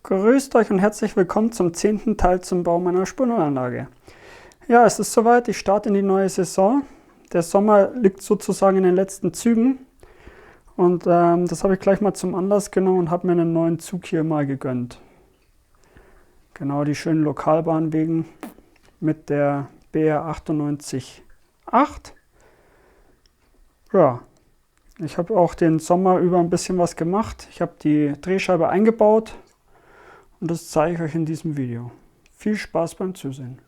Grüßt euch und herzlich willkommen zum 10. Teil zum Bau meiner Spurnullanlage. Ja, es ist soweit, ich starte in die neue Saison. Der Sommer liegt sozusagen in den letzten Zügen und das habe ich gleich mal zum Anlass genommen und habe mir einen neuen Zug hier mal gegönnt. Genau, die schönen Lokalbahnwegen mit der BR 98.8. Ja, ich habe auch den Sommer über ein bisschen was gemacht. Ich habe die Drehscheibe eingebaut. Und das zeige ich euch in diesem Video. Viel Spaß beim Zusehen.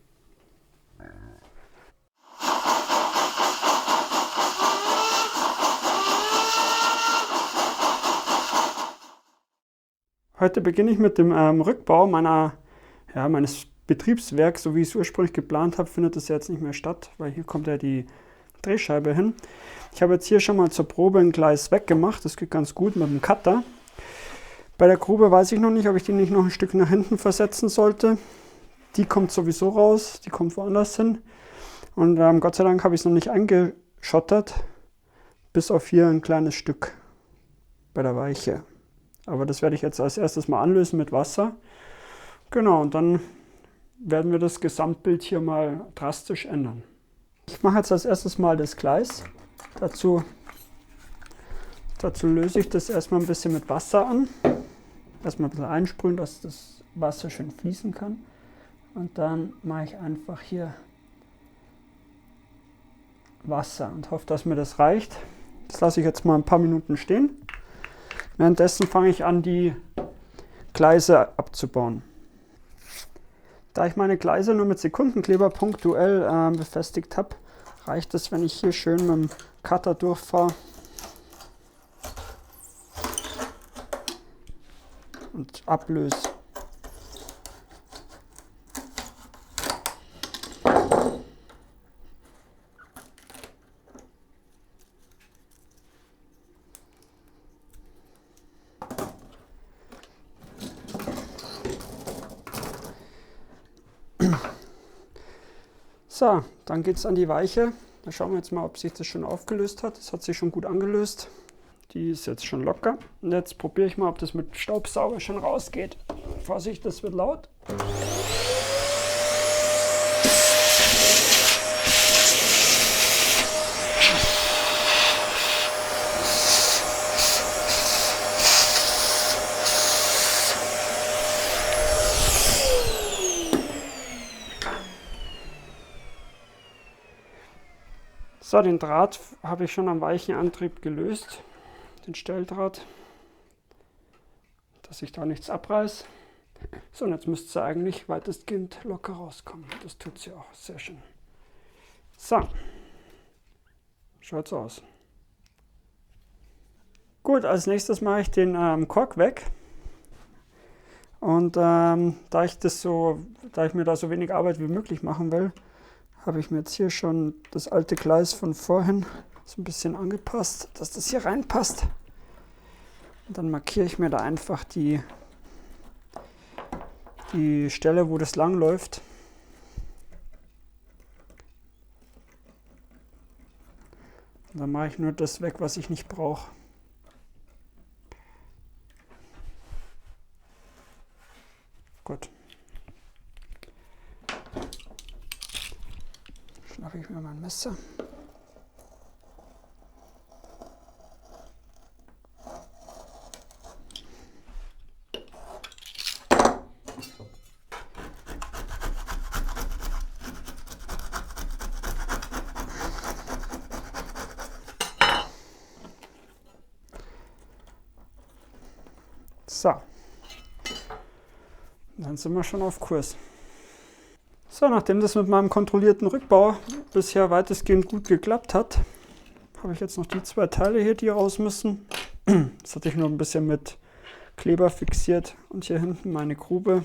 Heute beginne ich mit dem Rückbau meines Betriebswerks, so wie ich es ursprünglich geplant habe, findet es jetzt nicht mehr statt, weil hier kommt ja die Drehscheibe hin. Ich habe jetzt hier schon mal zur Probe ein Gleis weggemacht, das geht ganz gut mit dem Cutter. Bei der Grube weiß ich noch nicht, ob ich die nicht noch ein Stück nach hinten versetzen sollte. Die kommt sowieso raus, die kommt woanders hin. Und Gott sei Dank habe ich es noch nicht eingeschottert, bis auf hier ein kleines Stück bei der Weiche. Aber das werde ich jetzt als erstes mal anlösen mit Wasser. Genau, und dann werden wir das Gesamtbild hier mal drastisch ändern. Ich mache jetzt als erstes mal das Gleis. Dazu löse ich das erstmal ein bisschen mit Wasser an. Erstmal ein bisschen einsprühen, dass das Wasser schön fließen kann. Und dann mache ich einfach hier Wasser und hoffe, dass mir das reicht. Das lasse ich jetzt mal ein paar Minuten stehen. Währenddessen fange ich an, die Gleise abzubauen. Da ich meine Gleise nur mit Sekundenkleber punktuell befestigt habe, reicht es, wenn ich hier schön mit dem Cutter durchfahre und ablöse. So, dann geht es an die Weiche. Da schauen wir jetzt mal, ob sich das schon aufgelöst hat. Das hat sich schon gut angelöst. Die ist jetzt schon locker. Und jetzt probiere ich mal, ob das mit Staubsauger schon rausgeht. Vorsicht, das wird laut. So, den Draht habe ich schon am weichen Antrieb gelöst, den Stelldraht, dass ich da nichts abreiß. So, und jetzt müsste sie eigentlich weitestgehend locker rauskommen. Das tut sie auch, sehr schön. So, schaut so aus. Gut, als nächstes mache ich den Kork weg. Und da ich mir da so wenig Arbeit wie möglich machen will, habe ich mir jetzt hier schon das alte Gleis von vorhin so ein bisschen angepasst, dass das hier reinpasst. Und dann markiere ich mir da einfach die Stelle, wo das lang läuft. Und dann mache ich nur das weg, was ich nicht brauche. Gut. Schnappe ich mir mein Messer. So. Dann sind wir schon auf Kurs. So, nachdem das mit meinem kontrollierten Rückbau bisher weitestgehend gut geklappt hat, habe ich jetzt noch die zwei Teile hier, die raus müssen. Das hatte ich nur ein bisschen mit Kleber fixiert und hier hinten meine Grube.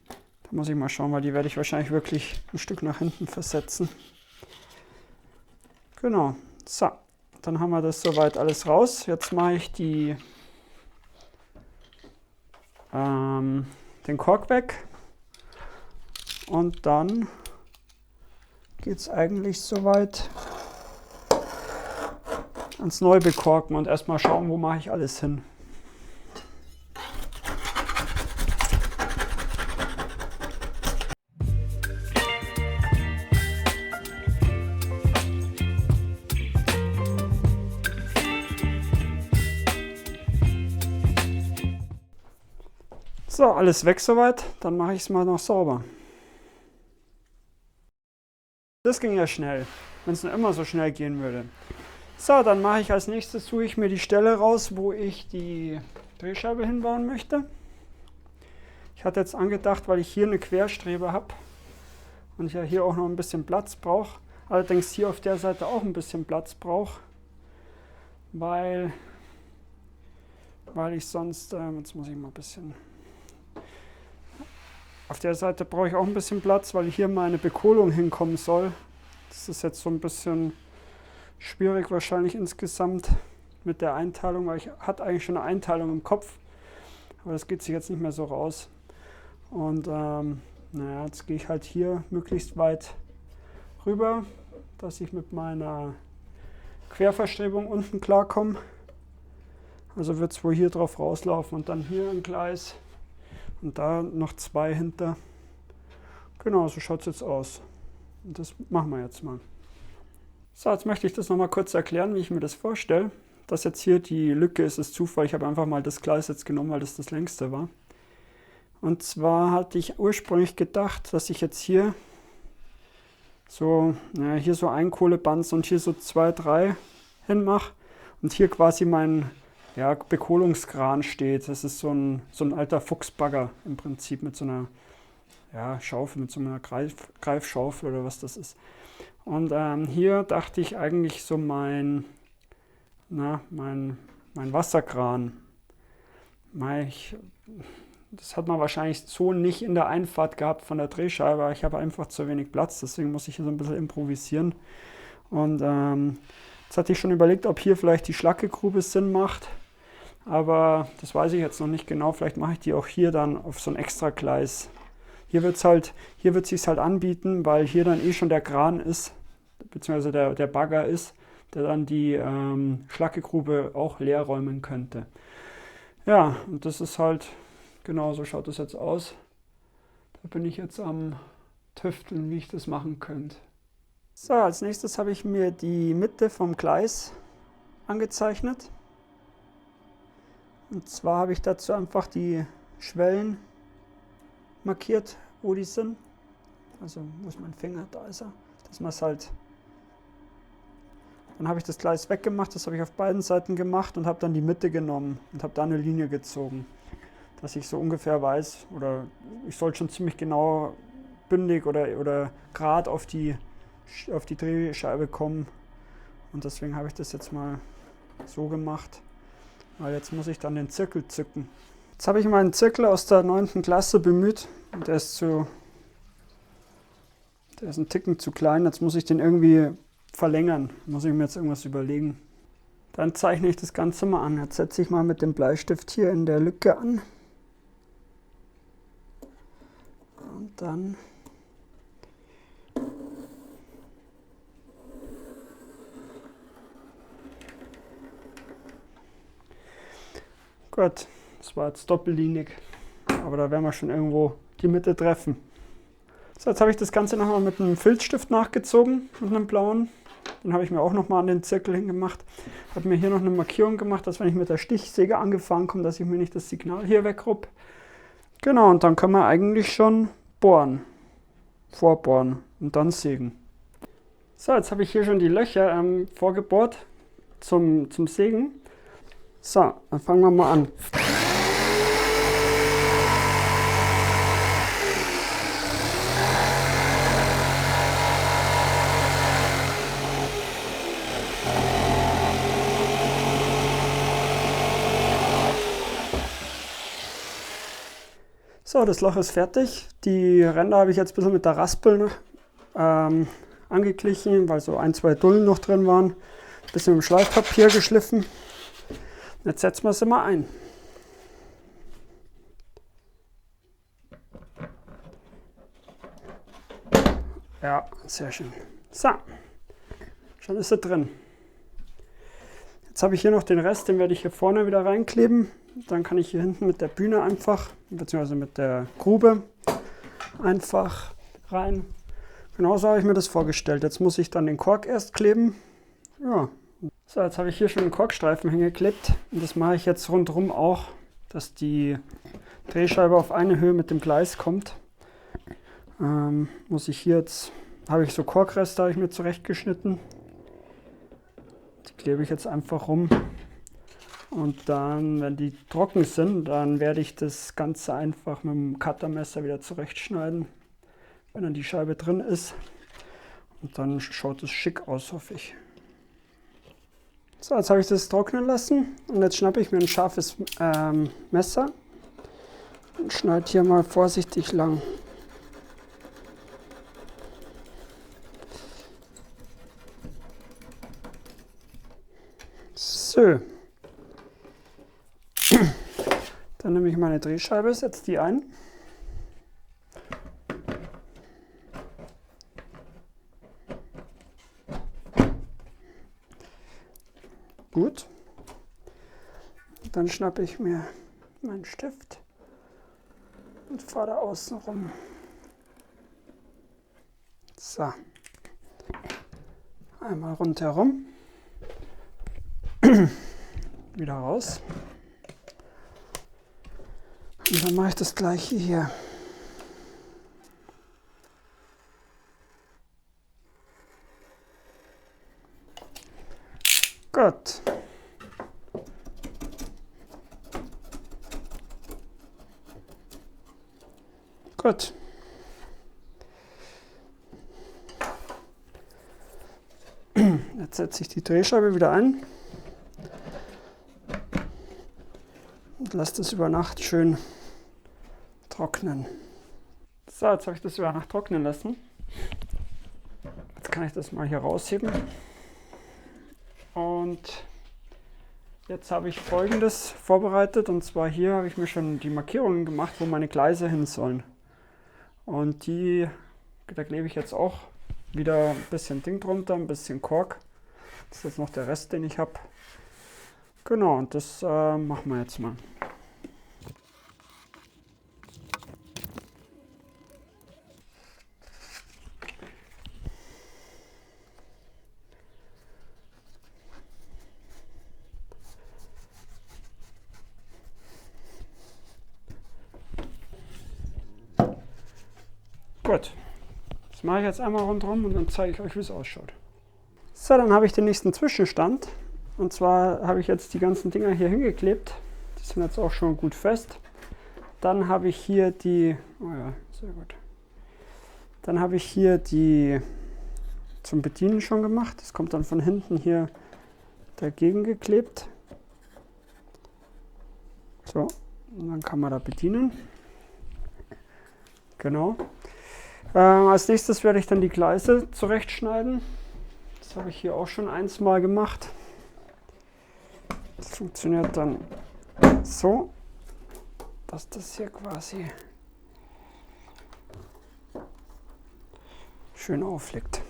Da muss ich mal schauen, weil die werde ich wahrscheinlich wirklich ein Stück nach hinten versetzen. Genau, so, dann haben wir das soweit alles raus. Jetzt mache ich den Kork weg. Und dann geht es eigentlich soweit ans Neubekorken und erstmal schauen, wo mache ich alles hin. So, alles weg soweit. Dann mache ich es mal noch sauber. Das ging ja schnell, wenn es nur immer so schnell gehen würde. So, dann mache ich als nächstes, suche ich mir die Stelle raus, wo ich die Drehscheibe hinbauen möchte. Ich hatte jetzt angedacht, weil ich hier eine Querstrebe habe und ich ja hier auch noch ein bisschen Platz brauche, allerdings hier auf der Seite auch ein bisschen Platz brauche, weil ich sonst, jetzt muss ich mal ein bisschen, auf der Seite brauche ich auch ein bisschen Platz, weil hier meine Bekohlung hinkommen soll. Das ist jetzt so ein bisschen schwierig wahrscheinlich insgesamt mit der Einteilung, weil ich hatte eigentlich schon eine Einteilung im Kopf, aber das geht sich jetzt nicht mehr so raus. Und naja, jetzt gehe ich halt hier möglichst weit rüber, dass ich mit meiner Querverstrebung unten klarkomme. Also wird es wohl hier drauf rauslaufen und dann hier ein Gleis und da noch 2 hinter. Genau, so schaut es jetzt aus. Und das machen wir jetzt mal. So, jetzt möchte ich das nochmal kurz erklären, wie ich mir das vorstelle. Das jetzt hier die Lücke ist, ist Zufall. Ich habe einfach mal das Gleis jetzt genommen, weil das längste war. Und zwar hatte ich ursprünglich gedacht, dass ich jetzt hier so, hier so ein Kohleband und hier so 2, 3 hinmache und hier quasi mein Bekohlungskran steht. Das ist so ein alter Fuchsbagger im Prinzip mit so einer Schaufel, mit so einer Greifschaufel oder was das ist. Und hier dachte ich eigentlich so mein Wasserkran. Das hat man wahrscheinlich so nicht in der Einfahrt gehabt von der Drehscheibe, aber ich habe einfach zu wenig Platz, deswegen muss ich hier so ein bisschen improvisieren. Und jetzt hatte ich schon überlegt, ob hier vielleicht die Schlackegrube Sinn macht, aber das weiß ich jetzt noch nicht genau. Vielleicht mache ich die auch hier dann auf so ein Extragleis. Hier wird es sich halt anbieten, weil hier dann eh schon der Kran ist, beziehungsweise der Bagger ist, der dann die Schlackegrube auch leer räumen könnte. Ja, und das ist halt, genau so schaut das jetzt aus. Da bin ich jetzt am Tüfteln, wie ich das machen könnte. So, als nächstes habe ich mir die Mitte vom Gleis angezeichnet. Und zwar habe ich dazu einfach die Schwellen markiert, wo die sind. Also, wo ist mein Finger? Da ist er. Dass man es halt. Dann habe ich das Gleis weggemacht, das habe ich auf beiden Seiten gemacht und habe dann die Mitte genommen und habe da eine Linie gezogen, dass ich so ungefähr weiß, oder ich soll schon ziemlich genau bündig oder gerade auf die Drehscheibe kommen. Und deswegen habe ich das jetzt mal so gemacht, weil jetzt muss ich dann den Zirkel zücken. Jetzt habe ich meinen Zirkel aus der 9. Klasse bemüht und der ist ein Ticken zu klein, jetzt muss ich den irgendwie verlängern, muss ich mir jetzt irgendwas überlegen. Dann zeichne ich das Ganze mal an. Jetzt setze ich mal mit dem Bleistift hier in der Lücke an. Und dann gut, das war jetzt doppellinig, aber da werden wir schon irgendwo die Mitte treffen. So, jetzt habe ich das Ganze nochmal mit einem Filzstift nachgezogen, mit einem blauen. Den habe ich mir auch nochmal an den Zirkel hingemacht. Habe mir hier noch eine Markierung gemacht, dass wenn ich mit der Stichsäge angefahren komme, dass ich mir nicht das Signal hier wegrupp. Genau, und dann können wir eigentlich schon bohren, vorbohren und dann sägen. So, jetzt habe ich hier schon die Löcher vorgebohrt zum Sägen. So, dann fangen wir mal an. So, das Loch ist fertig. Die Ränder habe ich jetzt ein bisschen mit der Raspel angeglichen, weil so 1, 2 Dullen noch drin waren. Ein bisschen mit dem Schleifpapier geschliffen. Jetzt setzen wir sie mal ein. Ja, sehr schön. So, schon ist sie drin. Jetzt habe ich hier noch den Rest, den werde ich hier vorne wieder reinkleben. Dann kann ich hier hinten mit der Bühne einfach, beziehungsweise mit der Grube einfach rein. Genauso habe ich mir das vorgestellt. Jetzt muss ich dann den Kork erst kleben. Ja. So, jetzt habe ich hier schon einen Korkstreifen hingeklebt. Und das mache ich jetzt rundherum auch, dass Drehscheibe auf eine Höhe mit dem Gleis kommt, muss ich hier jetzt, habe ich so Korkreste, habe ich mir zurechtgeschnitten. Die klebe ich jetzt einfach rum. Und dann, wenn die trocken sind, dann werde ich das Ganze einfach mit dem Cuttermesser wieder zurechtschneiden, wenn dann die Scheibe drin ist. Und dann schaut es schick aus, hoffe ich. So, jetzt habe ich das trocknen lassen und jetzt schnappe ich mir ein scharfes Messer und schneide hier mal vorsichtig lang. So. Dann nehme ich meine Drehscheibe, setze die ein. Gut. Dann schnappe ich mir meinen Stift und fahre da außen rum. So. Einmal rundherum. Wieder raus. Und dann mache ich das gleiche hier. Gut. Gut. Jetzt setze ich die Drehscheibe wieder ein und lasse das über Nacht schön trocknen. So, jetzt habe ich das über Nacht trocknen lassen. Jetzt kann ich das mal hier rausheben. Und jetzt habe ich Folgendes vorbereitet, und zwar hier habe ich mir schon die Markierungen gemacht, wo meine Gleise hin sollen. Und da klebe ich jetzt auch wieder ein bisschen Ding drunter, ein bisschen Kork. Das ist jetzt noch der Rest, den ich habe. Genau, und das machen wir jetzt mal. Gut, das mache ich jetzt einmal rundherum und dann zeige ich euch, wie es ausschaut. So, dann habe ich den nächsten Zwischenstand. Und zwar habe ich jetzt die ganzen Dinger hier hingeklebt. Die sind jetzt auch schon gut fest. Dann habe ich hier oh ja, sehr gut. Dann habe ich hier die zum Bedienen schon gemacht. Das kommt dann von hinten hier dagegen geklebt. So, und dann kann man da bedienen. Genau. Als nächstes werde ich dann die Gleise zurechtschneiden. Das habe ich hier auch schon mal gemacht. Das funktioniert dann so, dass das hier quasi schön aufliegt.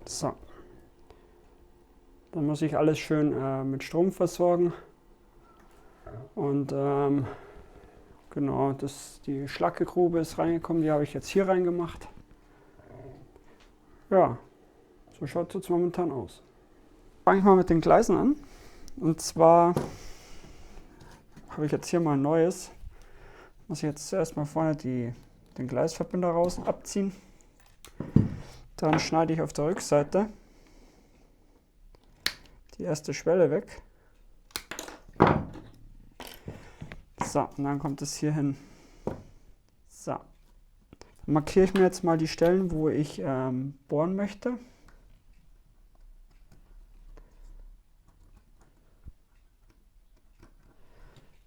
So. Dann muss ich alles schön mit Strom versorgen. Und genau, die Schlackegrube ist reingekommen, die habe ich jetzt hier reingemacht. Ja, so schaut es jetzt momentan aus. Fange ich mal mit den Gleisen an. Und zwar habe ich jetzt hier mal ein neues. Muss ich jetzt zuerst mal vorne den Gleisverbinder abziehen. Dann schneide ich auf der Rückseite die erste Schwelle weg. So, und dann kommt es hier hin. So. Dann markiere ich mir jetzt mal die Stellen, wo ich bohren möchte.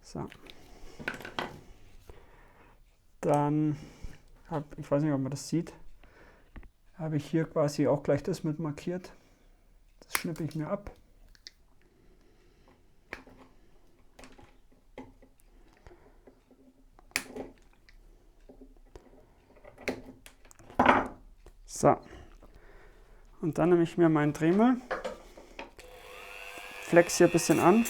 So. Dann ich weiß nicht, ob man das sieht, habe ich hier quasi auch gleich das mit markiert. Das schnippe ich mir ab. So, und dann nehme ich mir meinen Dremel, flex hier ein bisschen an.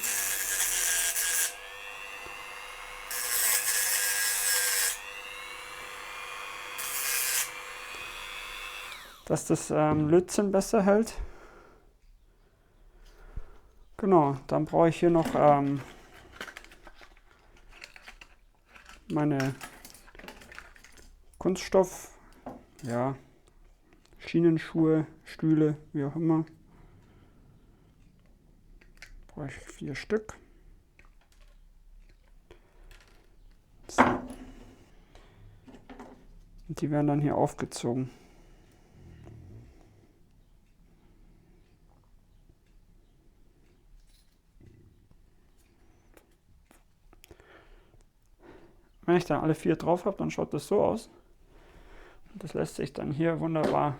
Dass das Lötzinn besser hält. Genau, dann brauche ich hier noch meine Kunststoff, ja, Schienenschuhe, Stühle, wie auch immer. Brauche ich 4 Stück. So. Und die werden dann hier aufgezogen. Wenn ich dann alle 4 drauf habe, dann schaut das so aus. Und das lässt sich dann hier wunderbar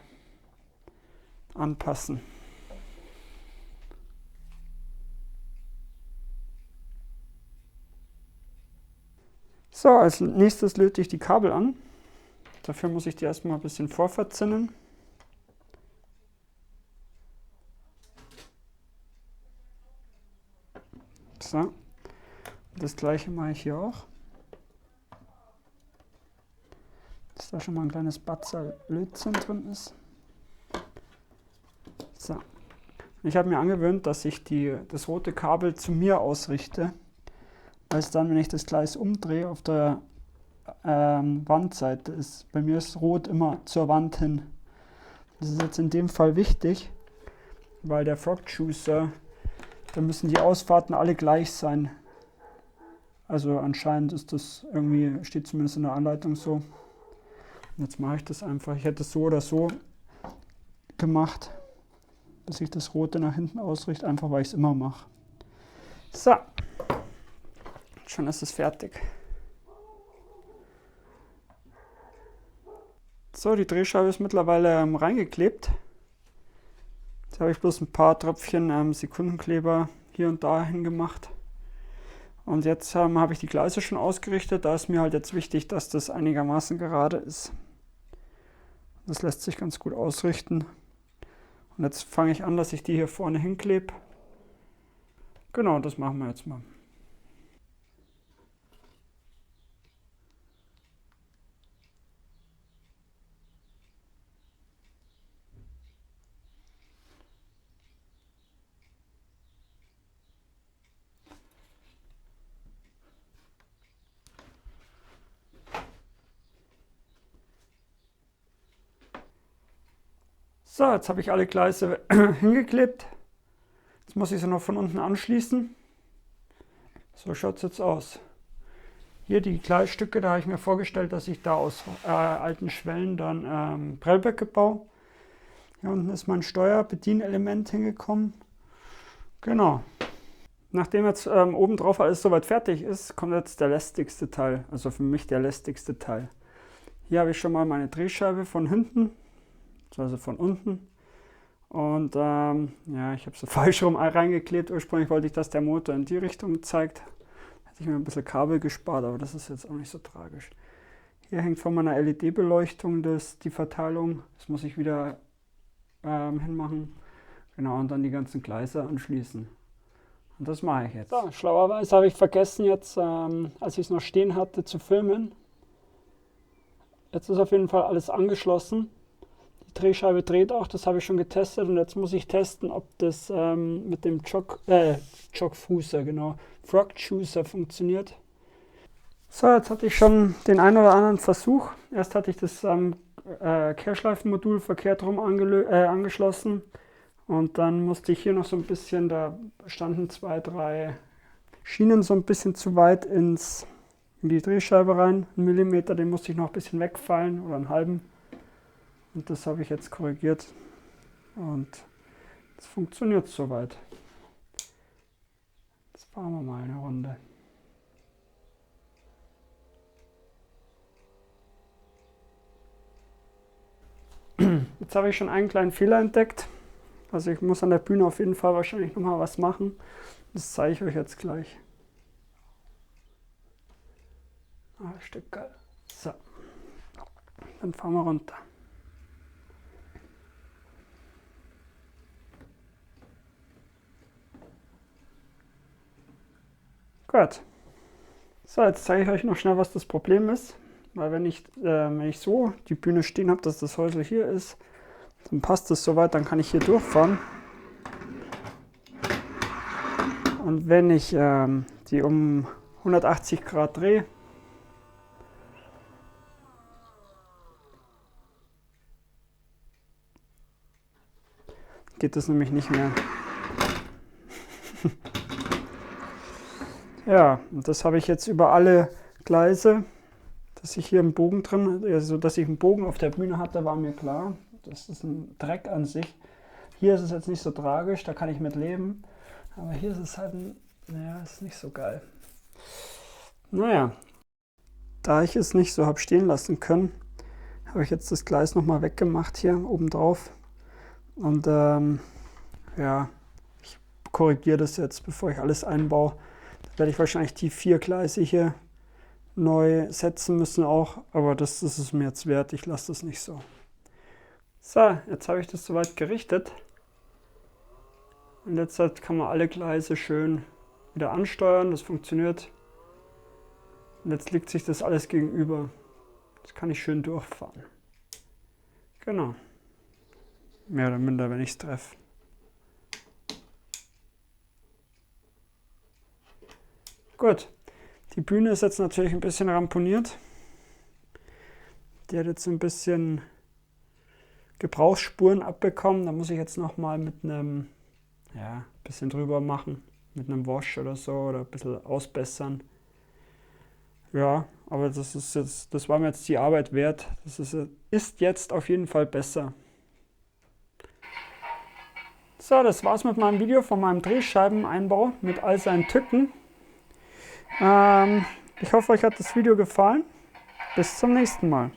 anpassen. So, als nächstes löte ich die Kabel an. Dafür muss ich die erstmal ein bisschen vorverzinnen. So, das gleiche mache ich hier auch. Dass da schon mal ein kleines Batzer Lötzinn drin ist. So. Ich habe mir angewöhnt, dass ich das rote Kabel zu mir ausrichte, weil es dann, wenn ich das Gleis umdrehe, auf der Wandseite ist. Bei mir ist rot immer zur Wand hin. Das ist jetzt in dem Fall wichtig, weil der Frog Juicer, da müssen die Ausfahrten alle gleich sein. Also anscheinend ist das irgendwie, steht zumindest in der Anleitung so. Jetzt mache ich das einfach. Ich hätte es so oder so gemacht, dass ich das Rote nach hinten ausrichte, einfach weil ich es immer mache. So, schon ist es fertig. So, die Drehscheibe ist mittlerweile reingeklebt. Jetzt habe ich bloß ein paar Tröpfchen Sekundenkleber hier und da hingemacht. Und jetzt habe ich die Gleise schon ausgerichtet. Da ist mir halt jetzt wichtig, dass das einigermaßen gerade ist. Das lässt sich ganz gut ausrichten. Und jetzt fange ich an, dass ich die hier vorne hinklebe. Genau, das machen wir jetzt mal. So, jetzt habe ich alle Gleise hingeklebt. Jetzt muss ich sie noch von unten anschließen. So schaut es jetzt aus. Hier die Gleisstücke, da habe ich mir vorgestellt, dass ich da aus alten Schwellen dann Prellböcke baue. Hier unten ist mein Steuerbedienelement hingekommen. Genau. Nachdem jetzt oben drauf alles soweit fertig ist, kommt jetzt der lästigste Teil. Also für mich der lästigste Teil. Hier habe ich schon mal meine Drehscheibe von hinten, also von unten. Und ja, ich habe sie falsch rum reingeklebt. Ursprünglich wollte ich, dass der Motor in die Richtung zeigt. Hätte ich mir ein bisschen Kabel gespart, aber das ist jetzt auch nicht so tragisch. Hier hängt von meiner LED-Beleuchtung die Verteilung. Das muss ich wieder hinmachen. Genau, und dann die ganzen Gleise anschließen. Und das mache ich jetzt. So, schlauerweise habe ich vergessen jetzt, als ich es noch stehen hatte, zu filmen. Jetzt ist auf jeden Fall alles angeschlossen. Die Drehscheibe dreht auch, das habe ich schon getestet. Und jetzt muss ich testen, ob das mit dem Jogfußer, genau, Frog Juicer funktioniert. So, jetzt hatte ich schon den einen oder anderen Versuch. Erst hatte ich das Kehrschleifenmodul verkehrt rum angeschlossen. Und dann musste ich hier noch so ein bisschen, da standen 2, 3 Schienen so ein bisschen zu weit in die Drehscheibe rein. 1 Millimeter, den musste ich noch ein bisschen wegfallen oder einen halben. Und das habe ich jetzt korrigiert. Und es funktioniert soweit. Jetzt fahren wir mal eine Runde. Jetzt habe ich schon einen kleinen Fehler entdeckt. Also ich muss an der Bühne auf jeden Fall wahrscheinlich nochmal was machen. Das zeige ich euch jetzt gleich. Ein Stück geil. So. Dann fahren wir runter. Gut. So, jetzt zeige ich euch noch schnell, was das Problem ist. Weil wenn ich so die Bühne stehen habe, dass das Häusl hier ist, dann passt es soweit, dann kann ich hier durchfahren. Und wenn ich die um 180 Grad drehe, geht das nämlich nicht mehr. Ja, und das habe ich jetzt über alle Gleise, dass ich hier einen Bogen drin, also dass ich einen Bogen auf der Bühne hatte, war mir klar. Das ist ein Dreck an sich. Hier ist es jetzt nicht so tragisch, da kann ich mit leben. Aber hier ist es halt, naja, ist nicht so geil. Naja, da ich es nicht so habe stehen lassen können, habe ich jetzt das Gleis nochmal weggemacht hier oben drauf. Und ja, ich korrigiere das jetzt, bevor ich alles einbaue. Da werde ich wahrscheinlich die 4 Gleise hier neu setzen müssen auch, aber das ist es mir jetzt wert, ich lasse das nicht so. So, jetzt habe ich das soweit gerichtet. Und jetzt kann man alle Gleise schön wieder ansteuern, das funktioniert. Und jetzt liegt sich das alles gegenüber. Jetzt kann ich schön durchfahren. Genau. Mehr oder minder, wenn ich es treffe. Gut. Die Bühne ist jetzt natürlich ein bisschen ramponiert. Die hat jetzt ein bisschen Gebrauchsspuren abbekommen. Da muss ich jetzt nochmal mit einem, ja, bisschen drüber machen. Mit einem Wash oder so oder ein bisschen ausbessern. Ja, aber das war mir jetzt die Arbeit wert. Das ist jetzt auf jeden Fall besser. So, das war's mit meinem Video von meinem Drehscheibeneinbau mit all seinen Tücken. Ich hoffe, euch hat das Video gefallen. Bis zum nächsten Mal.